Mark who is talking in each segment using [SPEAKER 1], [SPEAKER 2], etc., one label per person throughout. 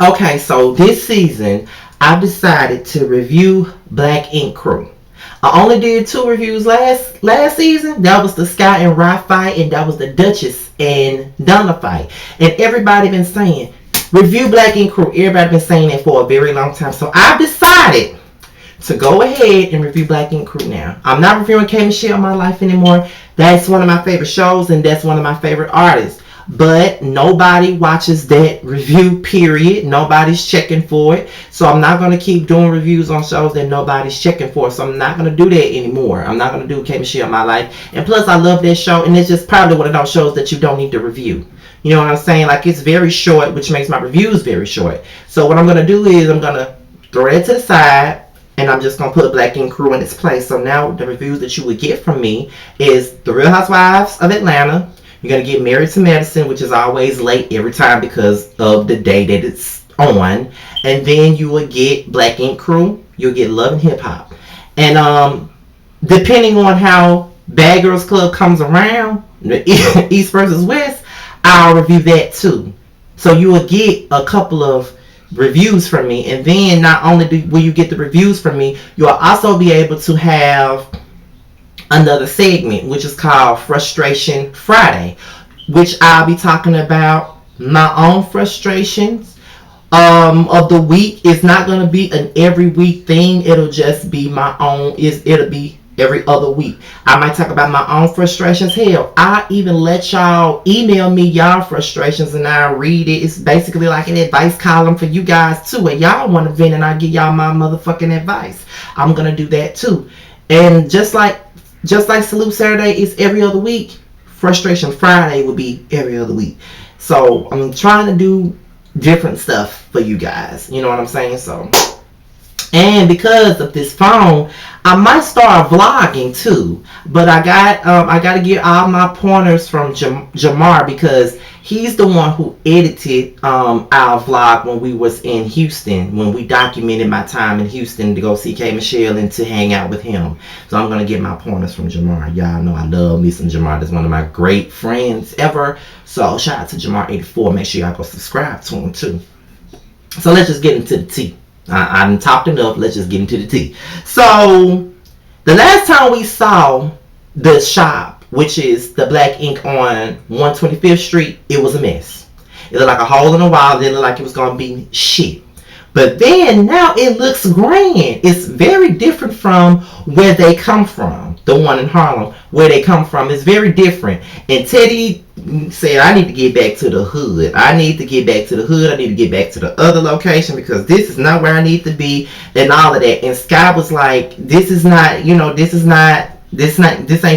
[SPEAKER 1] Okay, so this season, I've decided to review Black Ink Crew. I only did two reviews last season. That was the Sky and Rye fight, and that was the Duchess and Donna fight. And everybody been saying, review Black Ink Crew. Everybody been saying it for a very long time. So I've decided to go ahead and review Black Ink Crew now. I'm not reviewing K Michelle My Life anymore. That's one of my favorite shows, and that's one of my favorite artists. But nobody watches that review, period. Nobody's checking for it. So I'm not going to keep doing reviews on shows that nobody's checking for. So I'm not going to do that anymore. I'm not going to do K Michelle My Life. And plus, I love that show, and it's just probably one of those shows that you don't need to review. You know what I'm saying? Like, it's very short, which makes my reviews very short. So what I'm going to do is I'm going to throw that to the side, and I'm just going to put Black Ink Crew in its place. So now the reviews that you would get from me is The Real Housewives of Atlanta. You're going to get Married to Medicine, which is always late every time because of the day that it's on. And then you will get Black Ink Crew. You'll get Love and Hip Hop. And depending on how Bad Girls Club comes around, East versus West, I'll review that too. So you will get a couple of reviews from me. And then not only will you get the reviews from me, you'll also be able to have another segment, which is called Frustration Friday, which I'll be talking about my own frustrations of the week. It's not going to be an every week thing. It'll just be my own. It'll be every other week. I might talk about my own frustrations. Hell, I even let y'all email me y'all frustrations and I'll read it. It's basically like an advice column for you guys too. And y'all want to vent and I give y'all my motherfucking advice. I'm going to do that too. And just like Salute Saturday is every other week, Frustration Friday will be every other week. So I'm trying to do different stuff for you guys. You know what I'm saying? So, and because of this phone, I might start vlogging too. But I got to get all my pointers from Jamar because he's the one who edited our vlog when we was in Houston, when we documented my time in Houston to go see K Michelle and to hang out with him. So I'm gonna get my pointers from Jamar. Y'all know I love me some Jamar. That's one of my great friends ever. So shout out to Jamar84. Make sure y'all go subscribe to him too. So let's just get into the tea. I'm talked enough. Let's just get into the tea. So the last time we saw the shop, which is the Black Ink on 125th Street, it was a mess. It looked like a hole in the wall. It looked like it was going to be shit. But then now it looks grand. It's very different from where they come from. The one in Harlem, where they come from, is very different. And Teddy said, I need to get back to the hood. I need to get back to the hood. I need to get back to the other location because this is not where I need to be and all of that. And Scott was like, this ain't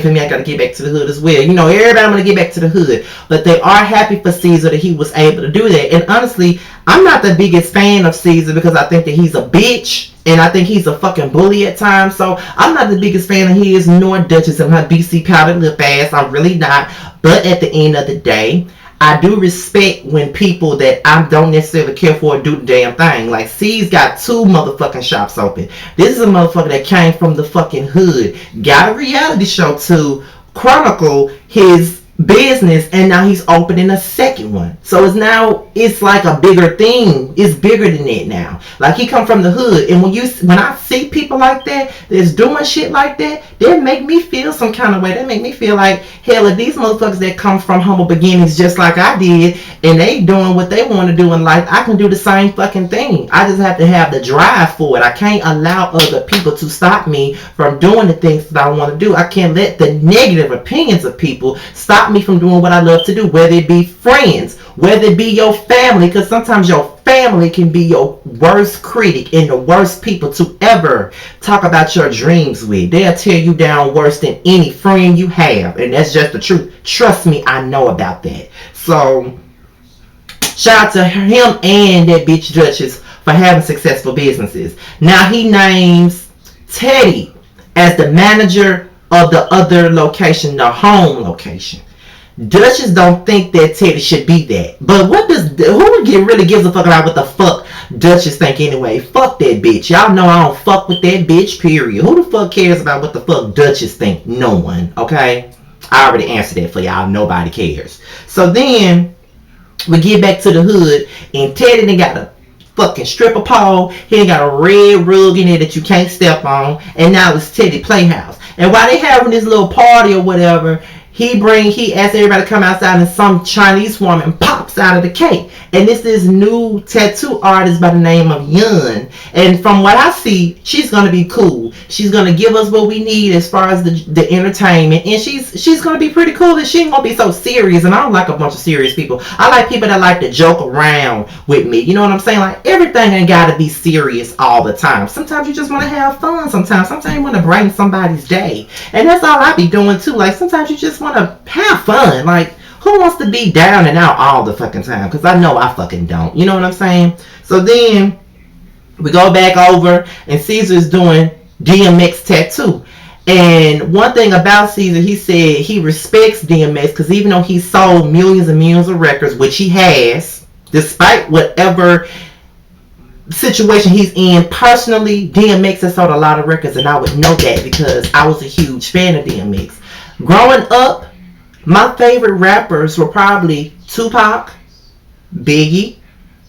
[SPEAKER 1] for me. I gotta get back to the hood as well. You know, everybody want to get back to the hood. But they are happy for Caesar that he was able to do that. And honestly, I'm not the biggest fan of Caesar because I think that he's a bitch. And I think he's a fucking bully at times. So I'm not the biggest fan of his, nor Duchess and her BC powdered lip ass. I'm really not. But at the end of the day, I do respect when people that I don't necessarily care for do the damn thing. Like, C's got 2 motherfucking shops open. This is a motherfucker that came from the fucking hood, got a reality show to chronicle his business, and now he's opening a second one. So it's like a bigger thing. It's bigger than that now. Like, he come from the hood, and when I see people like that that's doing shit like that, they make me feel some kind of way. They make me feel like, hell, if these motherfuckers that come from humble beginnings just like I did, and they doing what they want to do in life, I can do the same fucking thing. I just have to have the drive for it. I can't allow other people to stop me from doing the things that I want to do. I can't let the negative opinions of people stop me from doing what I love to do, whether it be friends, whether it be your family, because sometimes your family can be your worst critic and the worst people to ever talk about your dreams with. They'll tear you down worse than any friend you have, and that's just the truth. Trust me, I know about that. So shout out to him and that bitch Duchess for having successful businesses. Now he names Teddy as the manager of the other location, the home location. Duchess don't think that Teddy should be that. But who really gives a fuck about what the fuck Duchess think anyway? Fuck that bitch. Y'all know I don't fuck with that bitch, period. Who the fuck cares about what the fuck Duchess think? No one, okay? I already answered that for y'all. Nobody cares. So then we get back to the hood, and Teddy done got a fucking stripper pole. He ain't got a red rug in there that you can't step on. And now it's Teddy Playhouse. And while they having this little party or whatever, he asks everybody to come outside, and some Chinese woman pops out of the cake. And this new tattoo artist by the name of Yun. And from what I see, she's gonna be cool. She's gonna give us what we need as far as the entertainment, and she's gonna be pretty cool. And she ain't gonna be so serious. And I don't like a bunch of serious people. I like people that like to joke around with me. You know what I'm saying? Like, everything ain't gotta be serious all the time. Sometimes you just want to have fun. Sometimes you want to brighten somebody's day, and that's all I be doing too. Like, sometimes you just want to have fun. Like, who wants to be down and out all the fucking time? Because I know I fucking don't. You know what I'm saying? So then we go back over, and Caesar's doing DMX tattoo. And one thing about Caesar, he said he respects DMX because even though he sold millions and millions of records, which he has, despite whatever situation he's in personally, DMX has sold a lot of records, and I would know that because I was a huge fan of DMX. Growing up, my favorite rappers were probably Tupac, Biggie,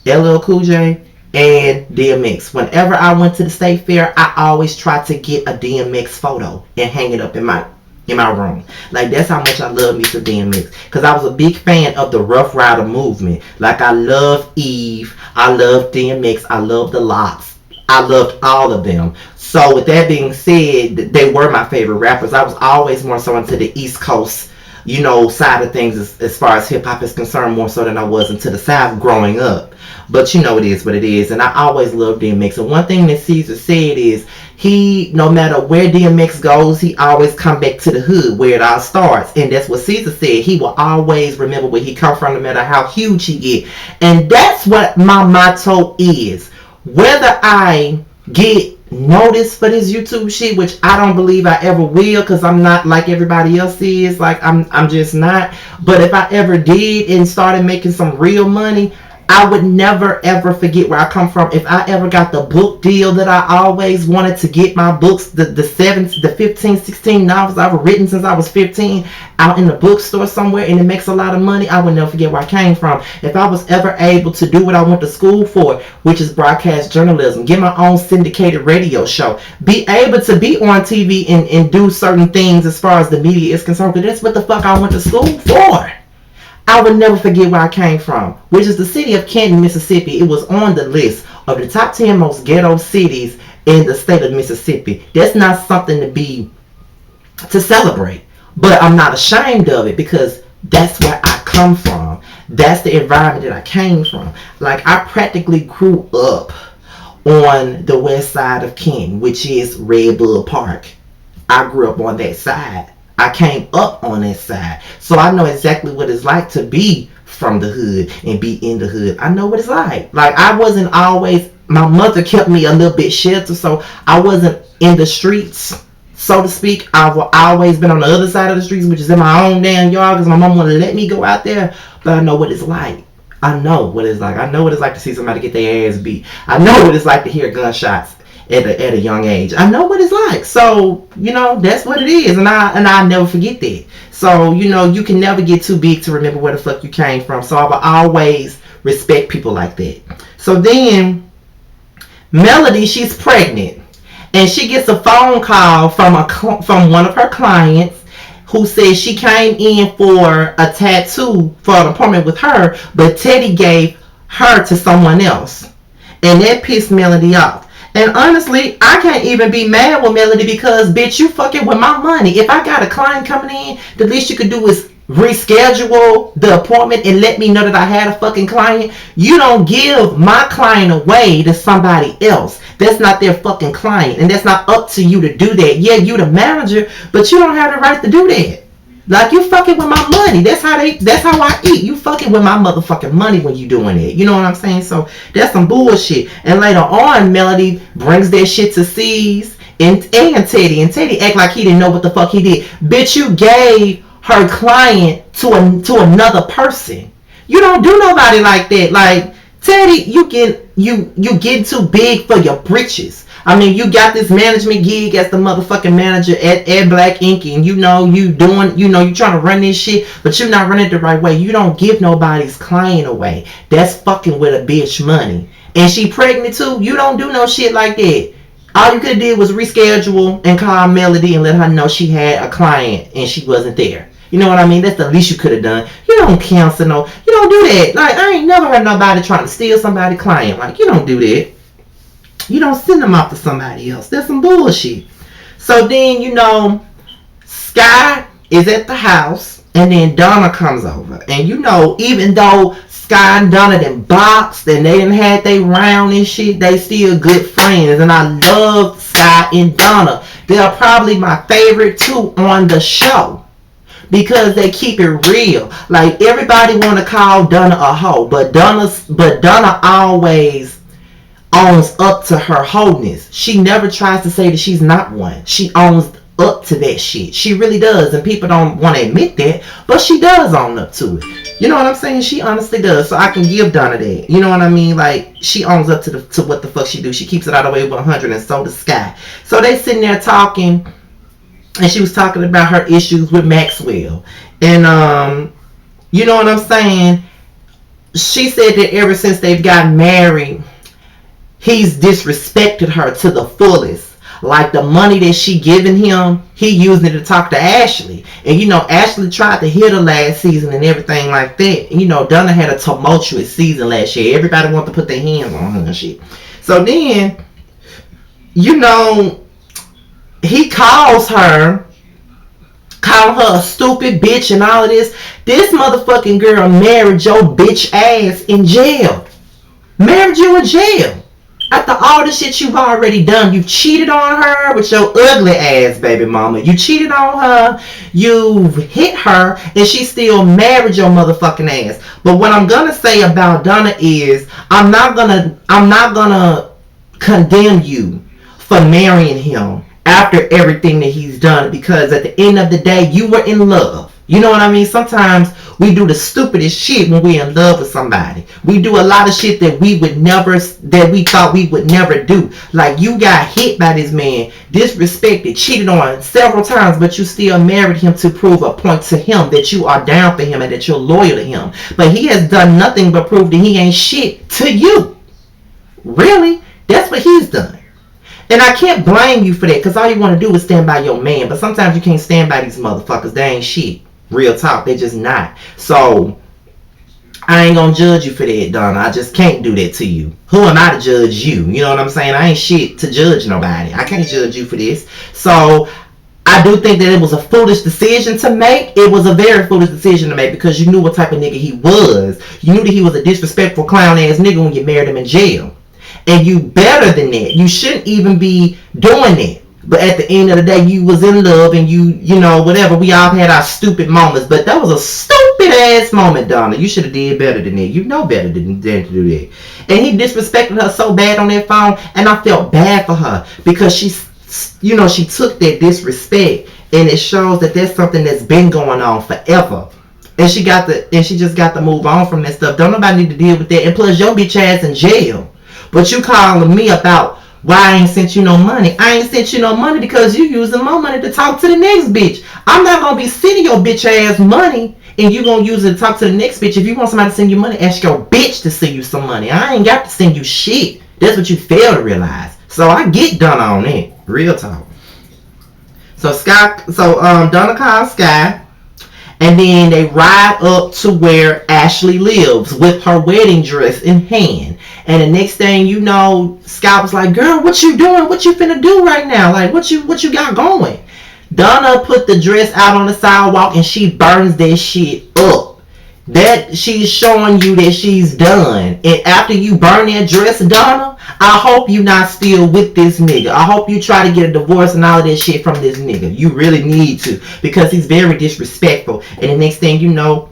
[SPEAKER 1] LL Cool J, and DMX. Whenever I went to the state fair, I always tried to get a DMX photo and hang it up in my room. Like, that's how much I love me some DMX. Because I was a big fan of the Rough Rider movement. Like, I love Eve, I love DMX, I love the Lots. I loved all of them. So with that being said, they were my favorite rappers. I was always more so into the East Coast, side of things as far as hip hop is concerned, more so than I was into the South growing up. But it is what it is. And I always loved DMX. And one thing that Caesar said is no matter where DMX goes, he always come back to the hood where it all starts. And that's what Caesar said. He will always remember where he come from, no matter how huge he get. And that's what my motto is. Whether I get noticed for this YouTube shit, which I don't believe I ever will, because I'm not like everybody else is. Like, I'm just not. But if I ever did and started making some real money, I would never ever forget where I come from. If I ever got the book deal that I always wanted to get, my books, the 15, 16 novels I've written since I was 15, out in the bookstore somewhere, and it makes a lot of money, I would never forget where I came from. If I was ever able to do what I went to school for, which is broadcast journalism, get my own syndicated radio show, be able to be on TV and do certain things as far as the media is concerned, because that's what the fuck I went to school for. I would never forget where I came from, which is the city of Canton, Mississippi. It was on the list of the top 10 most ghetto cities in the state of Mississippi. That's not something to celebrate, but I'm not ashamed of it because that's where I come from. That's the environment that I came from. Like, I practically grew up on the west side of Canton, which is Red Bull Park. I grew up on that side. I came up on that side. So I know exactly what it's like to be from the hood and be in the hood. I know what it's like. Like, I wasn't always, my mother kept me a little bit sheltered, so I wasn't in the streets, so to speak. I've always been on the other side of the streets, which is in my own damn yard, because my mom wouldn't let me go out there. But I know what it's like. I know what it's like. I know what it's like to see somebody get their ass beat. I know what it's like to hear gunshots at a young age. I know what it's like. So, that's what it is. And I never forget that. So, you can never get too big to remember where the fuck you came from. So I will always respect people like that. So then, Melody, she's pregnant. And she gets a phone call from one of her clients who says she came in for a tattoo for an appointment with her, but Teddy gave her to someone else. And that pissed Melody off. And honestly, I can't even be mad with Melody because, bitch, you fucking with my money. If I got a client coming in, the least you could do is reschedule the appointment and let me know that I had a fucking client. You don't give my client away to somebody else. That's not their fucking client. And that's not up to you to do that. Yeah, you the manager, but you don't have the right to do that. Like, you fucking with my money. That's how I eat. You fucking with my motherfucking money when you doing it. You know what I'm saying? So that's some bullshit. And later on, Melody brings that shit to C's and Teddy. And Teddy act like he didn't know what the fuck he did. Bitch, you gave her client to another person. You don't do nobody like that. Like, Teddy, you get too big for your britches. I mean, you got this management gig as the motherfucking manager at Black Ink, and you know you doing, you know, you trying to run this shit, but you're not running it the right way. You don't give nobody's client away. That's fucking with a bitch money. And she pregnant too. You don't do no shit like that. All you could have did was reschedule and call Melody and let her know she had a client and she wasn't there. You know what I mean? That's the least you could have done. You don't cancel no. You don't do that. Like, I ain't never heard nobody trying to steal somebody's client. Like, you don't do that. You don't send them off to somebody else. That's some bullshit. So then, you know, Sky is at the house and then Donna comes over. And you know, even though Sky and Donna done boxed and they done had they round and shit, they still good friends. And I love Sky and Donna. They're probably my favorite two on the show. Because they keep it real. Like, everybody want to call Donna a hoe, but Donna always owns up to her wholeness. She never tries to say that she's not one. She owns up to that shit. She really does, and people don't want to admit that, but she does own up to it. You know what I'm saying? She honestly does. So I can give Donna that. You know what I mean? Like, she owns up to what the fuck she do. She keeps it all the way over 100, and so does Sky. So they sitting there talking. And she was talking about her issues with Maxwell. And, you know what I'm saying? She said that ever since they've gotten married, he's disrespected her to the fullest. Like, the money that she giving him, he using it to talk to Ashley. And, you know, Ashley tried to hit her last season and everything like that. And, you know, Donna had a tumultuous season last year. Everybody wanted to put their hands on her and shit. So then, you know, he calls her a stupid bitch and all of this. This motherfucking girl married your bitch ass in jail. Married you in jail. After all the shit you've already done. You cheated on her with your ugly ass baby mama. You cheated on her. You've hit her. And she still married your motherfucking ass. But what I'm gonna say about Donna is, I'm not gonna condemn you for marrying him after everything that he's done, because at the end of the day, you were in love. You know what I mean? Sometimes we do the stupidest shit when we're in love with somebody. We do a lot of shit that we thought we would never do. Like, you got hit by this man, disrespected, cheated on several times, but you still married him to prove a point to him that you are down for him and that you're loyal to him. But he has done nothing but prove that he ain't shit to you. Really? That's what he's done. And I can't blame you for that, because all you want to do is stand by your man. But sometimes you can't stand by these motherfuckers. They ain't shit. Real talk. They just not. So, I ain't going to judge you for that, Donna. I just can't do that to you. Who am I to judge you? You know what I'm saying? I ain't shit to judge nobody. I can't judge you for this. So, I do think that it was a foolish decision to make. It was a very foolish decision to make, because you knew what type of nigga he was. You knew that he was a disrespectful clown ass nigga when you married him in jail. And you better than that. You shouldn't even be doing it. But at the end of the day, you was in love and you know, whatever. We all had our stupid moments. But that was a stupid ass moment, Donna. You should have did better than that. You know better than to do that. And he disrespected her so bad on that phone. And I felt bad for her. Because she took that disrespect. And it shows that there's something that's been going on forever. And she just got to move on from that stuff. Don't nobody need to deal with that. And plus, your bitch ass in jail. But you calling me about why I ain't sent you no money. I ain't sent you no money because you using my money to talk to the next bitch. I'm not going to be sending your bitch ass money and you going to use it to talk to the next bitch. If you want somebody to send you money, ask your bitch to send you some money. I ain't got to send you shit. That's what you fail to realize. So I get Donna on it. Real talk. So Donna calls Sky. And then they ride up to where Ashley lives with her wedding dress in hand. And the next thing you know, Scott was like, girl, what you doing? What you finna do right now? Like, what you got going? Donna put the dress out on the sidewalk and she burns that shit up. That she's showing you that she's done. And after you burn that dress, Donna, I hope you not still with this nigga. I hope you try to get a divorce and all of that shit from this nigga. You really need to, because he's very disrespectful. And the next thing you know,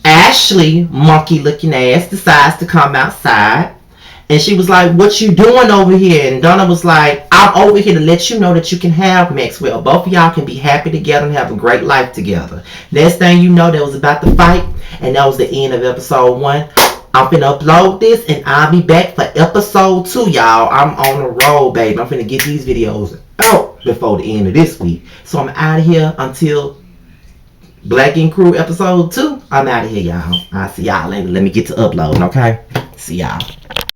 [SPEAKER 1] Ashley, monkey looking ass, decides to come outside. And she was like, what you doing over here? And Donna was like, I'm over here to let you know that you can have Maxwell. Both of y'all can be happy together and have a great life together. Next thing you know, that was about to fight. And that was the end of episode 1. I'm finna upload this and I'll be back for episode 2, y'all. I'm on the road, baby. I'm finna get these videos out before the end of this week. So I'm out of here until Black Ink Crew episode 2. I'm out of here, y'all. I'll see y'all later. Let me get to uploading, okay? See y'all.